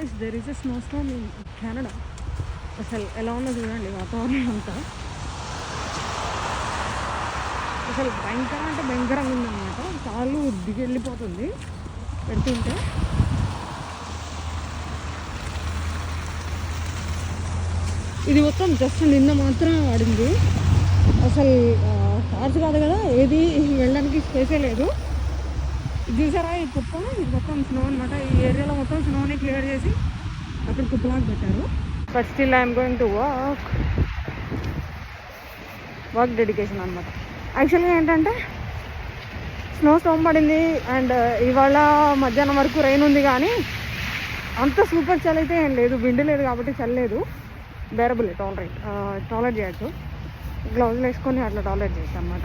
Guys there is a snow storm in Canada. అసలు ఎలా ఉందో చూడండి వాతావరణం అంతా. అసలు భయంకరం అంటే భయంకరంగా ఉందన్నమాట. కాళ్ళు దిగెళ్ళిపోతుంది పెడుతుంటే. ఇది మొత్తం జస్ట్ నిన్న మాత్రం పడింది. అసలు హార్స్ కాదు కదా, ఏది వెళ్ళడానికి స్పేసే లేదు. ఇది చూసారా ఈ కుప్ప, ఇది మొత్తం స్నో అనమాట. ఈ ఏరియాలో మొత్తం స్నోని క్లియర్ చేసి అక్కడ కుప్పలాగా పెట్టారు. But still I'm going to work dedication అనమాట. యాక్చువల్గా ఏంటంటే స్నో స్టార్మ్ పడింది అండ్ ఇవాళ మధ్యాహ్నం వరకు రెయిన్ ఉంది, కానీ అంత సూపర్ చలి అయితే ఏం లేదు. విండి లేదు కాబట్టి చల్లలేదు, బేరబుల్ టాలరేట్ చేయొచ్చు. గ్లౌజులు వేసుకొని అట్లా టాలరేట్ చేయొచ్చు అనమాట.